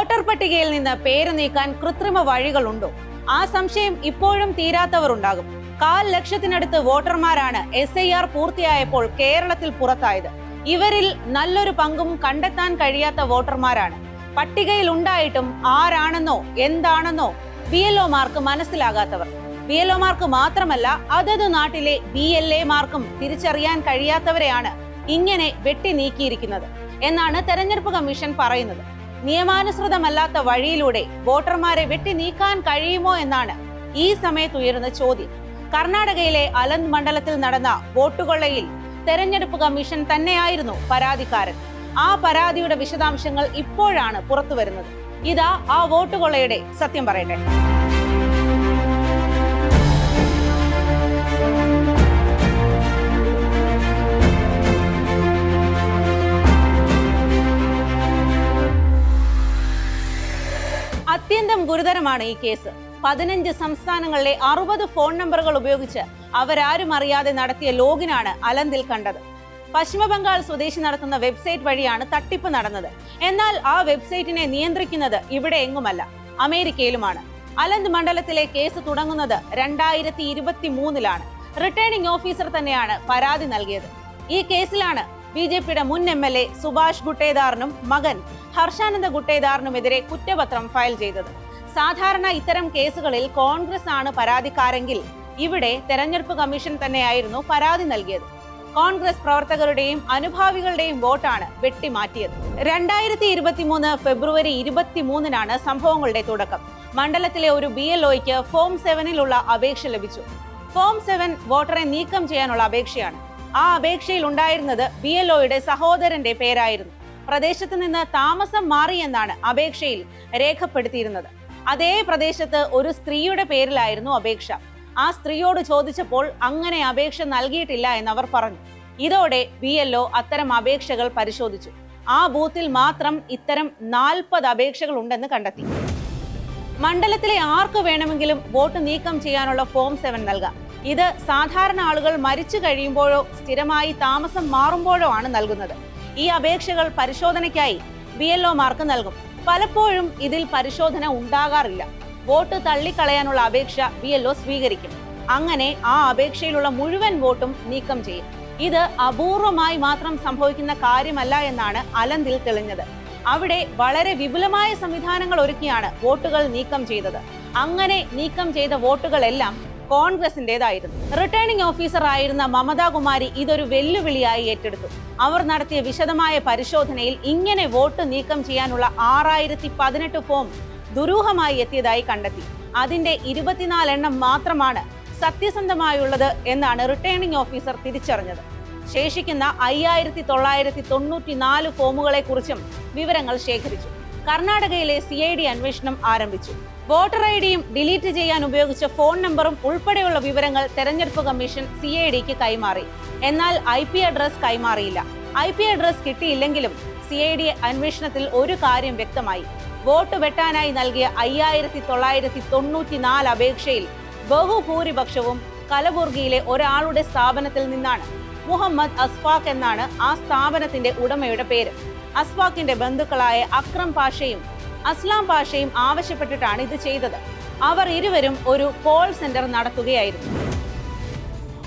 Voter പട്ടികയിൽ നിന്ന് പേര് നീക്കാൻ കൃത്രിമ വഴികളുണ്ടോ? ആ സംശയം ഇപ്പോഴും തീരാത്തവർ ഉണ്ടാകും. 1/4 ലക്ഷത്തിനടുത്ത് വോട്ടർമാരാണ് SIR പൂർത്തിയായപ്പോൾ കേരളത്തിൽ പുറത്തായത്. ഇവരിൽ നല്ലൊരു പങ്കും കണ്ടെത്താൻ കഴിയാത്ത വോട്ടർമാരാണ്. പട്ടികയിൽ ഉണ്ടായിട്ടും ആരാണെന്നോ എന്താണെന്നോ BLOമാർക്ക് മനസ്സിലാകാത്തവർ. BLOമാർക്ക് മാത്രമല്ല അതത് നാട്ടിലെ BLAമാർക്കും തിരിച്ചറിയാൻ കഴിയാത്തവരെയാണ് ഇങ്ങനെ വെട്ടി നീക്കിയിരിക്കുന്നത് എന്നാണ് തെരഞ്ഞെടുപ്പ് കമ്മീഷൻ പറയുന്നത്. നിയമാനുസൃതമല്ലാത്ത വഴിയിലൂടെ വോട്ടർമാരെ വെട്ടി നീക്കാൻ കഴിയുമോ എന്നാണ് ഈ സമയത്ത് ഉയരുന്ന ചോദ്യം. കർണാടകയിലെ അലന്ദ് മണ്ഡലത്തിൽ നടന്ന വോട്ടുകൊള്ളയിൽ തെരഞ്ഞെടുപ്പ് കമ്മീഷൻ തന്നെയായിരുന്നു പരാതിക്കാരൻ. ആ പരാതിയുടെ വിശദാംശങ്ങൾ ഇപ്പോഴാണ് പുറത്തു വരുന്നത്. ഇതാ ആ വോട്ടുകൊള്ളയുടെ സത്യം പറയട്ടെ. അത്യന്തം ഗുരുതരമാണ് ഈ കേസ്. 15 സംസ്ഥാനങ്ങളിലെ 60 ഫോൺ നമ്പറുകൾ ഉപയോഗിച്ച് അവരാരും അറിയാതെ നടത്തിയ ലോഗിനാണ് അലന്ദിൽ കണ്ടത്. പശ്ചിമബംഗാൾ സ്വദേശി നടത്തുന്ന വെബ്സൈറ്റ് വഴിയാണ് തട്ടിപ്പ് നടന്നത്. എന്നാൽ ആ വെബ്സൈറ്റിനെ നിയന്ത്രിക്കുന്നത് ഇവിടെ എങ്ങുമല്ല, അമേരിക്കയിലുമാണ്. അലന്ദ് മണ്ഡലത്തിലെ കേസ് തുടങ്ങുന്നത് 2023-ലാണ്. റിട്ടേണിംഗ് ഓഫീസർ തന്നെയാണ് പരാതി നൽകിയത്. ഈ കേസിലാണ് BJPയുടെ മുൻ MLA സുഭാഷ് ഗുട്ടേദാറിനും മകൻ ഹർഷാനന്ദ ഗുട്ടേദാറിനുമെതിരെ കുറ്റപത്രം ഫയൽ ചെയ്തത്. സാധാരണ ഇത്തരം കേസുകളിൽ കോൺഗ്രസ് ആണ് പരാതിക്കാരെങ്കിൽ ഇവിടെ തെരഞ്ഞെടുപ്പ് കമ്മീഷൻ തന്നെയായിരുന്നു പരാതി നൽകിയത്. കോൺഗ്രസ് പ്രവർത്തകരുടെയും അനുഭാവികളുടെയും വോട്ടാണ് വെട്ടിമാറ്റിയത്. 2023 ഫെബ്രുവരി 23-നാണ് സംഭവങ്ങളുടെ തുടക്കം. മണ്ഡലത്തിലെ ഒരു BLOയ്ക്ക് ഫോം 7-ലുള്ള അപേക്ഷ ലഭിച്ചു. ഫോം 7 വോട്ടറെ നീക്കം ചെയ്യാനുള്ള അപേക്ഷയാണ്. ആ അപേക്ഷയിൽ ഉണ്ടായിരുന്നത് BLOയുടെ സഹോദരന്റെ പേരായിരുന്നു. പ്രദേശത്ത് നിന്ന് താമസം മാറി എന്നാണ് അപേക്ഷയിൽ രേഖപ്പെടുത്തിയിരുന്നത്. അതേ പ്രദേശത്ത് ഒരു സ്ത്രീയുടെ പേരിലായിരുന്നു അപേക്ഷ. ആ സ്ത്രീയോട് ചോദിച്ചപ്പോൾ അങ്ങനെ അപേക്ഷ നൽകിയിട്ടില്ല എന്നവർ പറഞ്ഞു. ഇതോടെ BLO അത്തരം അപേക്ഷകൾ പരിശോധിച്ചു. ആ ബൂത്തിൽ മാത്രം ഇത്തരം 40 അപേക്ഷകൾ ഉണ്ടെന്ന് കണ്ടെത്തി. മണ്ഡലത്തിലെ ആർക്ക് വേണമെങ്കിലും വോട്ട് നീക്കം ചെയ്യാനുള്ള ഫോം 7 നൽകാം. ഇത് സാധാരണ ആളുകൾ മരിച്ചു കഴിയുമ്പോഴോ സ്ഥിരമായി താമസം മാറുമ്പോഴോ ആണ് നൽകുന്നത്. ഈ അപേക്ഷകൾ പരിശോധനയ്ക്കായി BLOമാർക്ക് നൽകും. പലപ്പോഴും ഇതിൽ പരിശോധന ഉണ്ടാകാറില്ല. വോട്ട് തള്ളിക്കളയാനുള്ള അപേക്ഷ BLO സ്വീകരിക്കും. അങ്ങനെ ആ അപേക്ഷയിലുള്ള മുഴുവൻ വോട്ടും നീക്കം ചെയ്യും. ഇത് അപൂർവമായി മാത്രം സംഭവിക്കുന്ന കാര്യമല്ല എന്നാണ് അലന്ദിൽ തെളിഞ്ഞത്. അവിടെ വളരെ വിപുലമായ സംവിധാനങ്ങൾ ഒരുക്കിയാണ് വോട്ടുകൾ നീക്കം ചെയ്തത്. അങ്ങനെ നീക്കം ചെയ്ത വോട്ടുകളെല്ലാം കോൺഗ്രസിന്റേതായിരുന്നു. റിട്ടേണിംഗ് ഓഫീസർ ആയിരുന്ന മമതാ കുമാരി ഇതൊരു വെല്ലുവിളിയായി ഏറ്റെടുത്തു. അവർ നടത്തിയ വിശദമായ പരിശോധനയിൽ ഇങ്ങനെ വോട്ട് നീക്കം ചെയ്യാനുള്ള 6018 ഫോം ദുരൂഹമായി എത്തിയതായി കണ്ടെത്തി. അതിന്റെ 24 എണ്ണം മാത്രമാണ് സത്യസന്ധമായുള്ളത് എന്നാണ് റിട്ടേണിംഗ് ഓഫീസർ തിരിച്ചറിഞ്ഞത്. ശേഷിക്കുന്ന 5994 ഫോമുകളെ കുറിച്ചും വിവരങ്ങൾ ശേഖരിച്ചു. കർണാടകയിലെ CID അന്വേഷണം ആരംഭിച്ചു. വോട്ടർ IDയും ഡിലീറ്റ് ചെയ്യാൻ ഉപയോഗിച്ച ഫോൺ നമ്പറും ഉൾപ്പെടെയുള്ള വിവരങ്ങൾ തെരഞ്ഞെടുപ്പ് കമ്മീഷൻ CIDക്ക് കൈമാറി. എന്നാൽ IP അഡ്രസ് കൈമാറിയില്ല. IP അഡ്രസ് കിട്ടിയില്ലെങ്കിലും CID അന്വേഷണത്തിൽ ഒരു കാര്യം വ്യക്തമായി. വോട്ട് വെട്ടാനായി നൽകിയ 5994 അപേക്ഷയിൽ ബഹുഭൂരിപക്ഷവും കലബുർഗിയിലെ ഒരാളുടെ സ്ഥാപനത്തിൽ നിന്നാണ്. മുഹമ്മദ് അസ്ഫാഖ് എന്നാണ് ആ സ്ഥാപനത്തിന്റെ ഉടമയുടെ പേര്. അസ്ഫാഖിന്റെ ബന്ധുക്കളായ അക്രം പാഷയും അസ്ലാം പാഷയും ആവശ്യപ്പെട്ടിട്ടാണ് ഇത് ചെയ്തത്. അവർ ഇരുവരും ഒരു കോൾ സെന്റർ നടത്തുകയായിരുന്നു.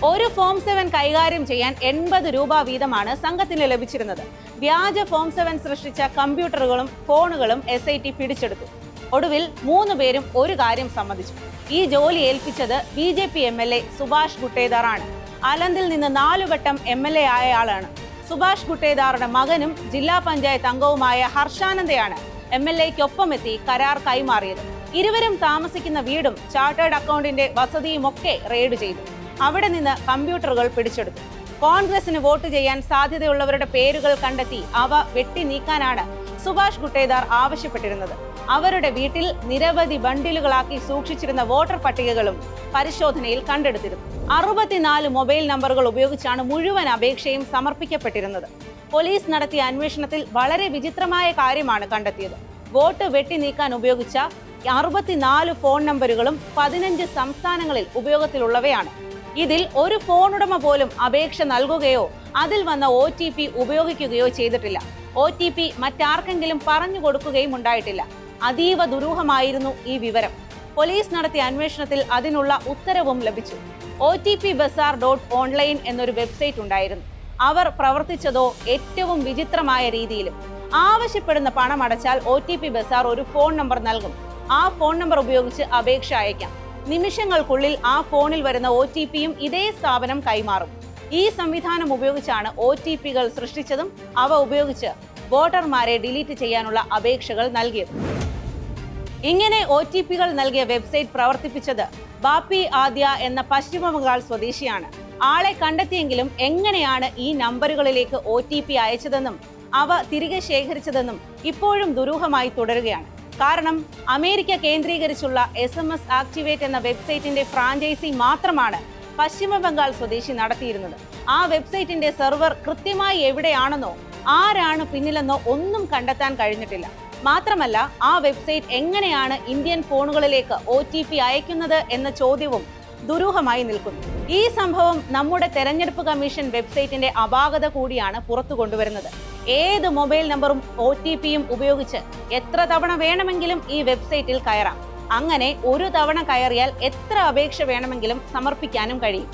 ഒരു ഫോം 7 കൈകാര്യം ചെയ്യാൻ 80 രൂപ വീതമാണ് സംഘത്തിന് ലഭിച്ചിരുന്നത്. വ്യാജ ഫോം 7 സൃഷ്ടിച്ച കമ്പ്യൂട്ടറുകളും ഫോണുകളും SIT പിടിച്ചെടുത്തു. ഒടുവിൽ 3 പേരും ഒരു കാര്യം സമ്മതിച്ചു. ഈ ജോലി ഏൽപ്പിച്ചത് BJP MLA സുഭാഷ് ഗുട്ടേദാറാണ്. അലന്ദിൽ നിന്ന് 4 വട്ടം MLA ആയ ആളാണ്. സുഭാഷ് ഗുട്ടേദാറുടെ മകനും ജില്ലാ പഞ്ചായത്ത് അംഗവുമായ ഹർഷാനന്ദയാണ് MLAയ്ക്കൊപ്പമെത്തി കരാർ കൈമാറിയത്. ഇരുവരും താമസിക്കുന്ന വീടും ചാർട്ടേഡ് അക്കൗണ്ടിന്റെ വസതിയും ഒക്കെ റെയ്ഡ് ചെയ്തു. അവിടെ നിന്ന് കമ്പ്യൂട്ടറുകൾ പിടിച്ചെടുത്തു. കോൺഗ്രസിന് വോട്ട് ചെയ്യാൻ സാധ്യതയുള്ളവരുടെ പേരുകൾ കണ്ടെത്തി അവ വെട്ടി നീക്കാനാണ് സുഭാഷ് ഗുട്ടേദാർ ആവശ്യപ്പെട്ടിരുന്നത്. അവരുടെ വീട്ടിൽ നിരവധി ബണ്ടിലുകളാക്കി സൂക്ഷിച്ചിരുന്ന വോട്ടർ പട്ടികകളും പരിശോധനയിൽ കണ്ടെടുത്തിരുന്നു. 64 മൊബൈൽ നമ്പറുകൾ ഉപയോഗിച്ചാണ് മുഴുവൻ അപേക്ഷയും സമർപ്പിക്കപ്പെട്ടിരുന്നത്. പോലീസ് നടത്തിയ അന്വേഷണത്തിൽ വളരെ വിചിത്രമായ കാര്യമാണ് കണ്ടെത്തിയത്. വോട്ട് വെട്ടി നീക്കാൻ ഉപയോഗിച്ച 64 ഫോൺ നമ്പറുകളും 15 സംസ്ഥാനങ്ങളിൽ ഉപയോഗത്തിലുള്ളവയാണ്. ഇതിൽ ഒരു ഫോൺ ഉടമ പോലും അപേക്ഷ നൽകുകയോ അതിൽ വന്ന OTP ഉപയോഗിക്കുകയോ ചെയ്തിട്ടില്ല. OTP മറ്റാർക്കെങ്കിലും പറഞ്ഞു കൊടുക്കുകയും ഉണ്ടായിട്ടില്ല. അതീവ ദുരൂഹമായിരുന്നു ഈ വിവരം. പോലീസ് നടത്തിയ അന്വേഷണത്തിൽ അതിനുള്ള ഉത്തരവും ലഭിച്ചു. OTPBazaar.online എന്നൊരു വെബ്സൈറ്റ് ഉണ്ടായിരുന്നു. അവർ പ്രവർത്തിച്ചതോ ഏറ്റവും വിചിത്രമായ രീതിയിലും. ആവശ്യപ്പെടുന്ന പണം അടച്ചാൽ OTPBazaar ഒരു ഫോൺ നമ്പർ നൽകും. ആ ഫോൺ നമ്പർ ഉപയോഗിച്ച് അപേക്ഷ അയക്കാം. നിമിഷങ്ങൾക്കുള്ളിൽ ആ ഫോണിൽ വരുന്ന OTPയും ഇതേ സ്ഥാപനം കൈമാറും. ഈ സംവിധാനം ഉപയോഗിച്ചാണ് OTPകൾ സൃഷ്ടിച്ചതും അവ ഉപയോഗിച്ച് വോട്ടർമാരെ ഡിലീറ്റ് ചെയ്യാനുള്ള അപേക്ഷകൾ നൽകിയത്. ഇങ്ങനെ OTPകൾ നൽകിയ വെബ്സൈറ്റ് പ്രവർത്തിപ്പിച്ചത് ബാപ്പി ആദ്യ എന്ന പശ്ചിമ ബംഗാൾ സ്വദേശിയാണ്. ആളെ കണ്ടെത്തിയെങ്കിലും എങ്ങനെയാണ് ഈ നമ്പറുകളിലേക്ക് OTP അയച്ചതെന്നും അവ തിരികെ ശേഖരിച്ചതെന്നും ഇപ്പോഴും ദുരൂഹമായി തുടരുകയാണ്. കാരണം അമേരിക്ക കേന്ദ്രീകരിച്ചുള്ള SMS ആക്ടിവേറ്റ് എന്ന വെബ്സൈറ്റിന്റെ ഫ്രാഞ്ചൈസി മാത്രമാണ് പശ്ചിമ ബംഗാൾ സ്വദേശി നടത്തിയിരുന്നത്. ആ വെബ്സൈറ്റിന്റെ സെർവർ കൃത്യമായി എവിടെയാണെന്നോ ആരാണ് പിന്നിലെന്നോ ഒന്നും കണ്ടെത്താൻ കഴിഞ്ഞിട്ടില്ല. മാത്രമല്ല ആ വെബ്സൈറ്റ് എങ്ങനെയാണ് ഇന്ത്യൻ ഫോണുകളിലേക്ക് OTP അയക്കുന്നത് എന്ന ചോദ്യവും ദുരൂഹമായി നിൽക്കുന്നു. ഈ സംഭവം നമ്മുടെ തെരഞ്ഞെടുപ്പ് കമ്മീഷൻ വെബ്സൈറ്റിന്റെ അപാകത കൂടിയാണ് പുറത്തു കൊണ്ടുവരുന്നത്. ഏത് മൊബൈൽ നമ്പറും OTPയും ഉപയോഗിച്ച് എത്ര തവണ വേണമെങ്കിലും ഈ വെബ്സൈറ്റിൽ കയറാം. അങ്ങനെ ഒരു തവണ കയറിയാൽ എത്ര അപേക്ഷ വേണമെങ്കിലും സമർപ്പിക്കാനും കഴിയും.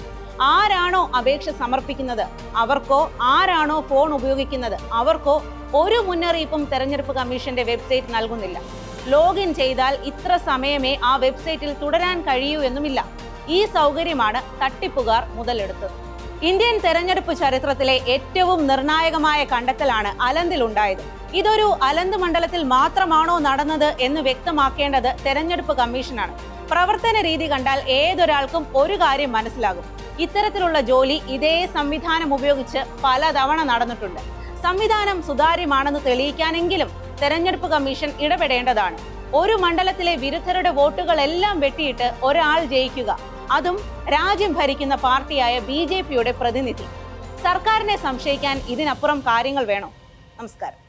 ആരാണോ അപേക്ഷ സമർപ്പിക്കുന്നത് അവർക്കോ ആരാണോ ഫോൺ ഉപയോഗിക്കുന്നത് അവർക്കോ ഒരു മുന്നറിയിപ്പും തെരഞ്ഞെടുപ്പ് കമ്മീഷന്റെ വെബ്സൈറ്റ് നൽകുന്നില്ല. ലോഗിൻ ചെയ്താൽ ഇത്ര സമയമേ ആ വെബ്സൈറ്റിൽ തുടരാൻ കഴിയൂ എന്നുമില്ല. ഈ സൗകര്യമാണ് തട്ടിപ്പുകാർ മുതലെടുത്തത്. ഇന്ത്യൻ തെരഞ്ഞെടുപ്പ് ചരിത്രത്തിലെ ഏറ്റവും നിർണായകമായ കണ്ടെത്തലാണ് അലന്തിൽ ഉണ്ടായത്. ഇതൊരു അലന്ത് മണ്ഡലത്തിൽ മാത്രമാണോ നടന്നത് എന്ന് വ്യക്തമാക്കേണ്ടത് തെരഞ്ഞെടുപ്പ് കമ്മീഷനാണ്. പ്രവർത്തന രീതി കണ്ടാൽ ഏതൊരാൾക്കും ഒരു കാര്യം മനസ്സിലാകും. ഇത്തരത്തിലുള്ള ജോലി ഇതേ സംവിധാനം ഉപയോഗിച്ച് പലതവണ നടന്നിട്ടുണ്ട്. സംവിധാനം സുതാര്യമാണെന്ന് തെളിയിക്കാനെങ്കിലും തെരഞ്ഞെടുപ്പ് കമ്മീഷൻ ഇടപെടേണ്ടതാണ്. ഒരു മണ്ഡലത്തിലെ വിരുദ്ധരുടെ വോട്ടുകളെല്ലാം വെട്ടിയിട്ട് ഒരാൾ ജയിക്കുക, അതും രാജ്യം ഭരിക്കുന്ന പാർട്ടിയായ BJPയുടെ പ്രതിനിധി. സർക്കാരിനെ സംശയിക്കാൻ ഇതിനപ്പുറം കാര്യങ്ങൾ വേണോ? നമസ്കാരം.